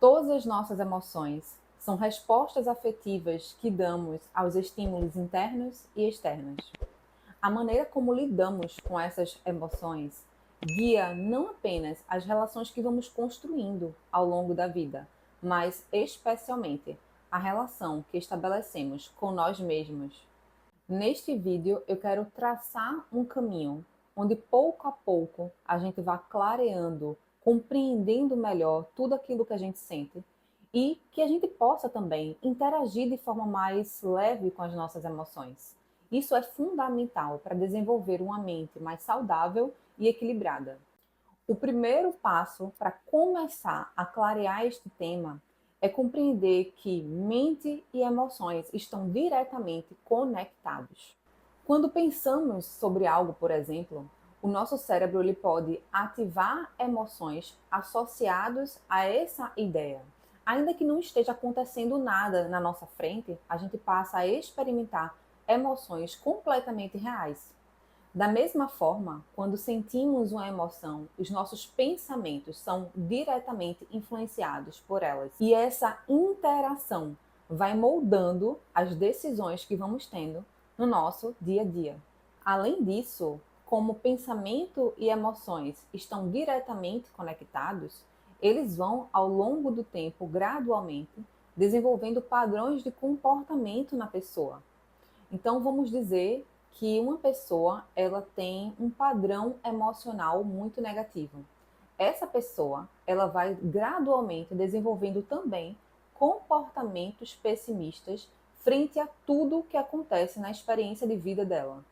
Todas as nossas emoções são respostas afetivas que damos aos estímulos internos e externos. A maneira como lidamos com essas emoções guia não apenas as relações que vamos construindo ao longo da vida, mas especialmente a relação que estabelecemos com nós mesmos. Neste vídeo, eu quero traçar um caminho onde pouco a pouco a gente vá clareando, compreendendo melhor tudo aquilo que a gente sente e que a gente possa também interagir de forma mais leve com as nossas emoções. Isso é fundamental para desenvolver uma mente mais saudável e equilibrada. O primeiro passo para começar a clarear este tema é compreender que mente e emoções estão diretamente conectados. Quando pensamos sobre algo, por exemplo, o nosso cérebro ele pode ativar emoções associadas a essa ideia. Ainda que não esteja acontecendo nada na nossa frente, a gente passa a experimentar emoções completamente reais. Da mesma forma, quando sentimos uma emoção, os nossos pensamentos são diretamente influenciados por elas. E essa interação vai moldando as decisões que vamos tendo no nosso dia a dia. Além disso, como pensamento e emoções estão diretamente conectados, eles vão, ao longo do tempo, gradualmente, desenvolvendo padrões de comportamento na pessoa. Então, vamos dizer que uma pessoa ela tem um padrão emocional muito negativo. Essa pessoa ela vai gradualmente desenvolvendo também comportamentos pessimistas frente a tudo que acontece na experiência de vida dela.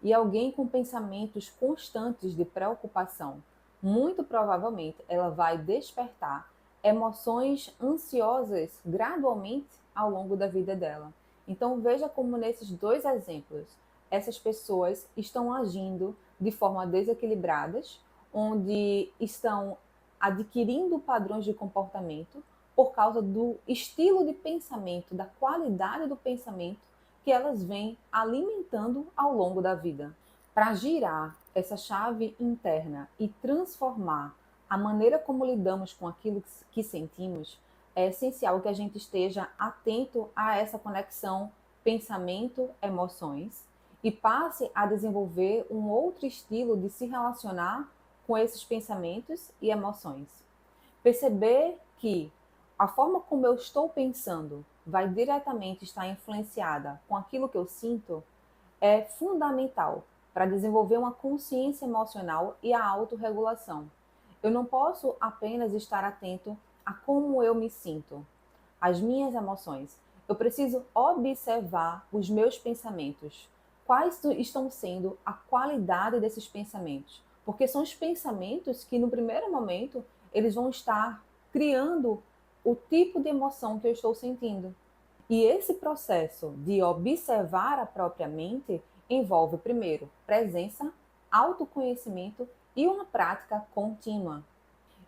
E alguém com pensamentos constantes de preocupação, muito provavelmente ela vai despertar emoções ansiosas gradualmente ao longo da vida dela. Então veja como nesses dois exemplos, essas pessoas estão agindo de forma desequilibradas, onde estão adquirindo padrões de comportamento por causa do estilo de pensamento, da qualidade do pensamento que elas vêm alimentando ao longo da vida. Para girar essa chave interna e transformar a maneira como lidamos com aquilo que sentimos, é essencial que a gente esteja atento a essa conexão pensamento-emoções e passe a desenvolver um outro estilo de se relacionar com esses pensamentos e emoções. Perceber que a forma como eu estou pensando vai diretamente estar influenciada com aquilo que eu sinto é fundamental para desenvolver uma consciência emocional e a autorregulação. Eu não posso apenas estar atento a como eu me sinto, as minhas emoções. Eu preciso observar os meus pensamentos. Quais estão sendo a qualidade desses pensamentos? Porque são os pensamentos que, no primeiro momento, eles vão estar criando o tipo de emoção que eu estou sentindo. E esse processo de observar a própria mente envolve, primeiro, presença, autoconhecimento e uma prática contínua.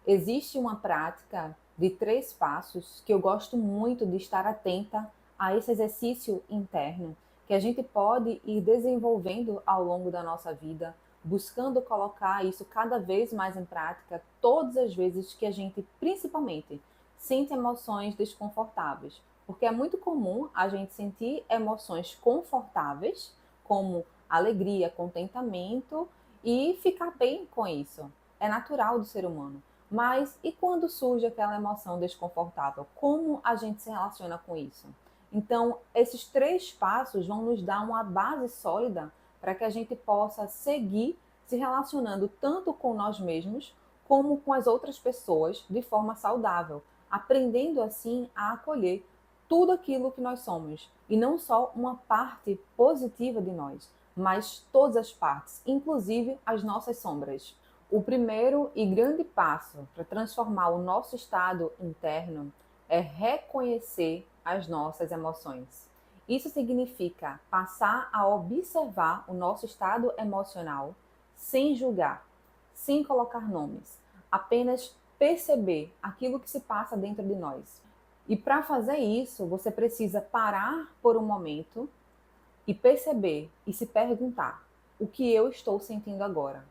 Existe uma prática de 3 passos que eu gosto muito de estar atenta a esse exercício interno, que a gente pode ir desenvolvendo ao longo da nossa vida, buscando colocar isso cada vez mais em prática todas as vezes que a gente, principalmente, sente emoções desconfortáveis. Porque é muito comum a gente sentir emoções confortáveis, como alegria, contentamento, e ficar bem com isso. É natural do ser humano. Mas e quando surge aquela emoção desconfortável? Como a gente se relaciona com isso? Então, esses 3 passos vão nos dar uma base sólida para que a gente possa seguir se relacionando tanto com nós mesmos como com as outras pessoas de forma saudável, aprendendo assim a acolher tudo aquilo que nós somos e não só uma parte positiva de nós, mas todas as partes, inclusive as nossas sombras. O primeiro e grande passo para transformar o nosso estado interno é reconhecer as nossas emoções. Isso significa passar a observar o nosso estado emocional sem julgar, sem colocar nomes, apenas perceber aquilo que se passa dentro de nós. E para fazer isso, você precisa parar por um momento e perceber e se perguntar: o que eu estou sentindo agora?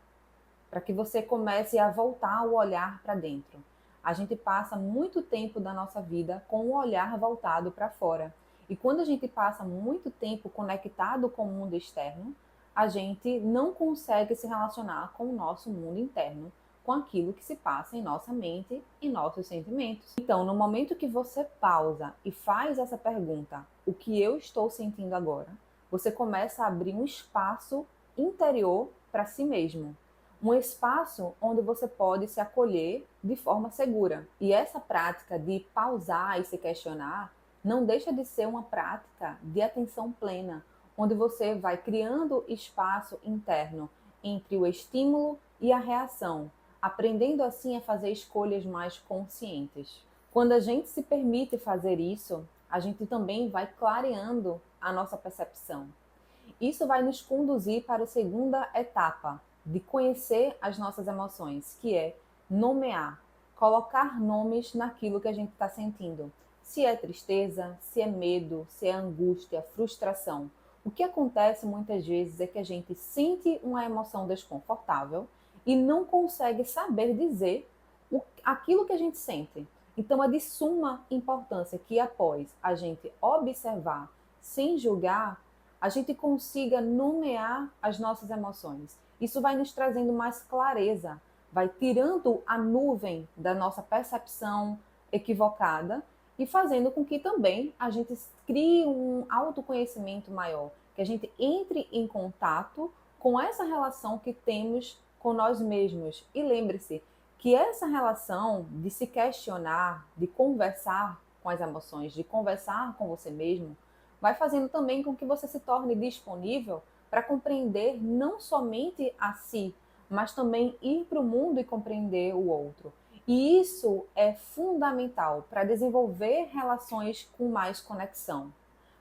Para que você comece a voltar o olhar para dentro. A gente passa muito tempo da nossa vida com o olhar voltado para fora. E quando a gente passa muito tempo conectado com o mundo externo, a gente não consegue se relacionar com o nosso mundo interno, com aquilo que se passa em nossa mente e nossos sentimentos. Então, no momento que você pausa e faz essa pergunta, o que eu estou sentindo agora? Você começa a abrir um espaço interior para si mesmo. Um espaço onde você pode se acolher de forma segura. E essa prática de pausar e se questionar não deixa de ser uma prática de atenção plena, onde você vai criando espaço interno entre o estímulo e a reação, aprendendo assim a fazer escolhas mais conscientes. Quando a gente se permite fazer isso, a gente também vai clareando a nossa percepção. Isso vai nos conduzir para a segunda etapa de conhecer as nossas emoções, que é nomear, colocar nomes naquilo que a gente está sentindo. Se é tristeza, se é medo, se é angústia, frustração. O que acontece muitas vezes é que a gente sente uma emoção desconfortável e não consegue saber dizer aquilo que a gente sente. Então é de suma importância que após a gente observar sem julgar, a gente consiga nomear as nossas emoções. Isso vai nos trazendo mais clareza, vai tirando a nuvem da nossa percepção equivocada e fazendo com que também a gente crie um autoconhecimento maior, que a gente entre em contato com essa relação que temos com nós mesmos. E lembre-se que essa relação de se questionar, de conversar com as emoções, de conversar com você mesmo, vai fazendo também com que você se torne disponível para compreender não somente a si, mas também ir para o mundo e compreender o outro. E isso é fundamental para desenvolver relações com mais conexão,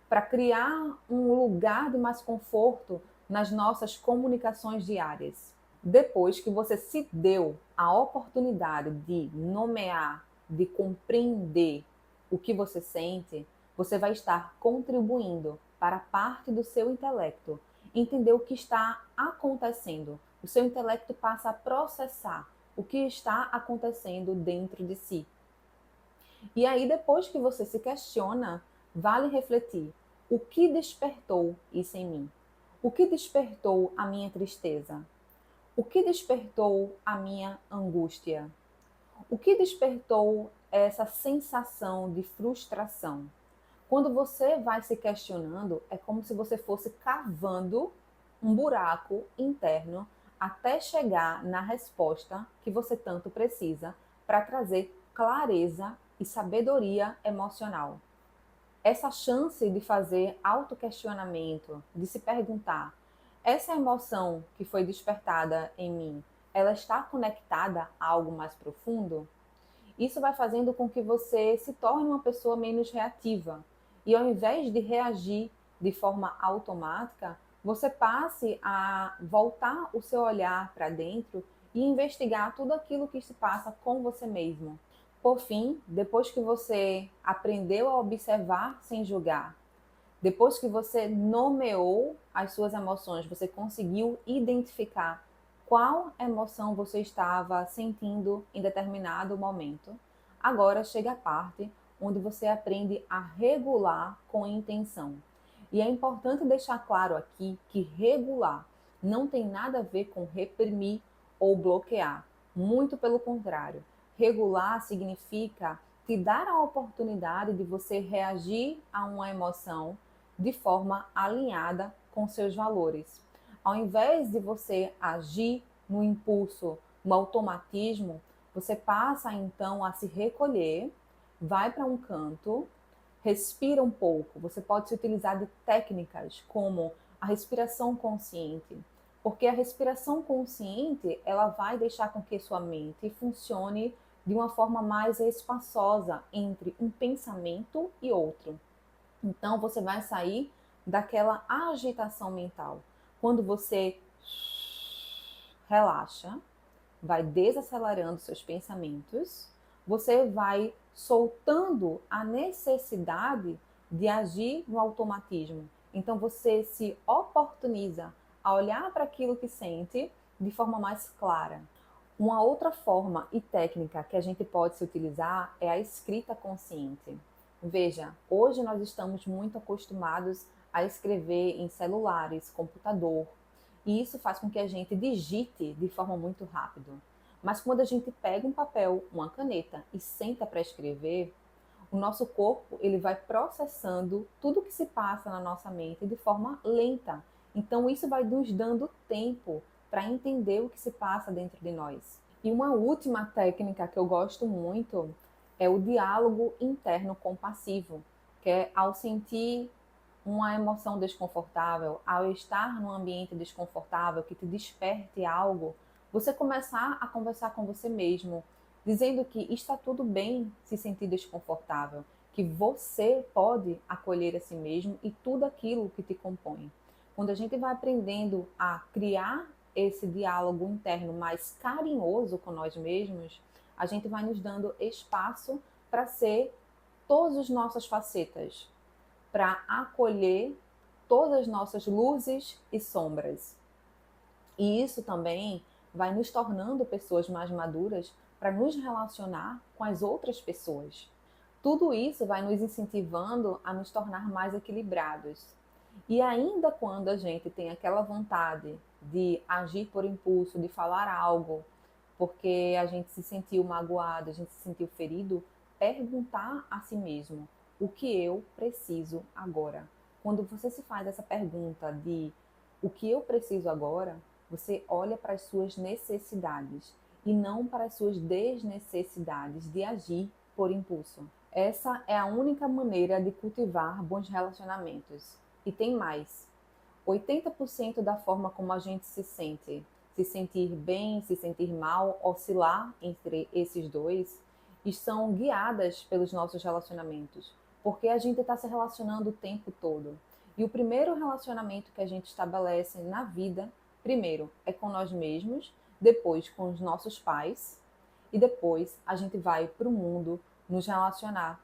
para criar um lugar de mais conforto nas nossas comunicações diárias. Depois que você se deu a oportunidade de nomear, de compreender o que você sente, você vai estar contribuindo para parte do seu intelecto entender o que está acontecendo. O seu intelecto passa a processar o que está acontecendo dentro de si. E aí, depois que você se questiona, vale refletir: o que despertou isso em mim? O que despertou a minha tristeza? O que despertou a minha angústia? O que despertou essa sensação de frustração? Quando você vai se questionando, é como se você fosse cavando um buraco interno até chegar na resposta que você tanto precisa para trazer clareza e sabedoria emocional. Essa chance de fazer autoquestionamento, de se perguntar: essa emoção que foi despertada em mim, ela está conectada a algo mais profundo? Isso vai fazendo com que você se torne uma pessoa menos reativa. E ao invés de reagir de forma automática, você passe a voltar o seu olhar para dentro e investigar tudo aquilo que se passa com você mesmo. Por fim, depois que você aprendeu a observar sem julgar, depois que você nomeou as suas emoções, você conseguiu identificar qual emoção você estava sentindo em determinado momento. Agora chega a parte onde você aprende a regular com intenção. E é importante deixar claro aqui que regular não tem nada a ver com reprimir ou bloquear. Muito pelo contrário. Regular significa te dar a oportunidade de você reagir a uma emoção de forma alinhada com seus valores. Ao invés de você agir no impulso, no automatismo, você passa então a se recolher, vai para um canto, respira um pouco. Você pode se utilizar de técnicas como a respiração consciente, porque a respiração consciente, ela vai deixar com que sua mente funcione de uma forma mais espaçosa entre um pensamento e outro. Então você vai sair daquela agitação mental. Quando você relaxa, vai desacelerando seus pensamentos, você vai soltando a necessidade de agir no automatismo. Então você se oportuniza a olhar para aquilo que sente de forma mais clara. Uma outra forma e técnica que a gente pode se utilizar é a escrita consciente. Veja, hoje nós estamos muito acostumados a escrever em celulares, computador, e isso faz com que a gente digite de forma muito rápida. Mas quando a gente pega um papel, uma caneta e senta para escrever, o nosso corpo ele vai processando tudo que se passa na nossa mente de forma lenta. Então isso vai nos dando tempo para entender o que se passa dentro de nós. E uma última técnica que eu gosto muito é o diálogo interno compassivo, que é ao sentir uma emoção desconfortável, ao estar num ambiente desconfortável que te desperte algo, você começar a conversar com você mesmo, dizendo que está tudo bem se sentir desconfortável, que você pode acolher a si mesmo e tudo aquilo que te compõe. Quando a gente vai aprendendo a criar esse diálogo interno mais carinhoso com nós mesmos, a gente vai nos dando espaço para ser todas as nossas facetas, para acolher todas as nossas luzes e sombras. E isso também vai nos tornando pessoas mais maduras para nos relacionar com as outras pessoas. Tudo isso vai nos incentivando a nos tornar mais equilibrados. E ainda quando a gente tem aquela vontade de agir por impulso, de falar algo, porque a gente se sentiu magoado, a gente se sentiu ferido, perguntar a si mesmo: o que eu preciso agora? Quando você se faz essa pergunta de o que eu preciso agora, você olha para as suas necessidades e não para as suas desnecessidades de agir por impulso. Essa é a única maneira de cultivar bons relacionamentos. E tem mais. 80% da forma como a gente se sentir bem, se sentir mal, oscilar entre esses dois, são guiadas pelos nossos relacionamentos, porque a gente está se relacionando o tempo todo. E o primeiro relacionamento que a gente estabelece na vida, primeiro é com nós mesmos, depois com os nossos pais, e depois a gente vai para o mundo nos relacionar.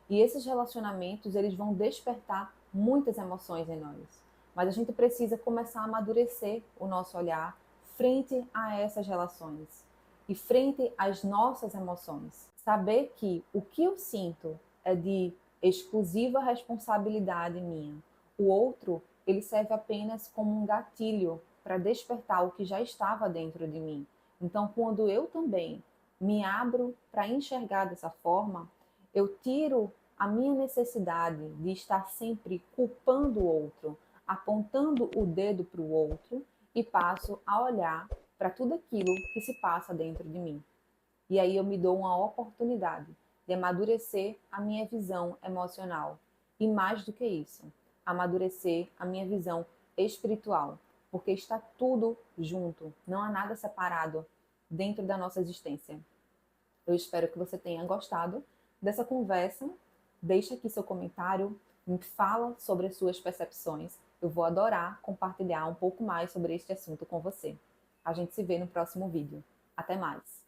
E esses relacionamentos, eles vão despertar muitas emoções em nós. Mas a gente precisa começar a amadurecer o nosso olhar frente a essas relações e frente às nossas emoções. Saber que o que eu sinto é de exclusiva responsabilidade minha. O outro, ele serve apenas como um gatilho para despertar o que já estava dentro de mim. Então, quando eu também me abro para enxergar dessa forma, eu tiro a minha necessidade de estar sempre culpando o outro, apontando o dedo para o outro e passo a olhar para tudo aquilo que se passa dentro de mim. E aí eu me dou uma oportunidade de amadurecer a minha visão emocional. E mais do que isso, amadurecer a minha visão espiritual, porque está tudo junto, não há nada separado dentro da nossa existência. Eu espero que você tenha gostado dessa conversa. Deixa aqui seu comentário, me fala sobre as suas percepções. Eu vou adorar compartilhar um pouco mais sobre este assunto com você. A gente se vê no próximo vídeo. Até mais!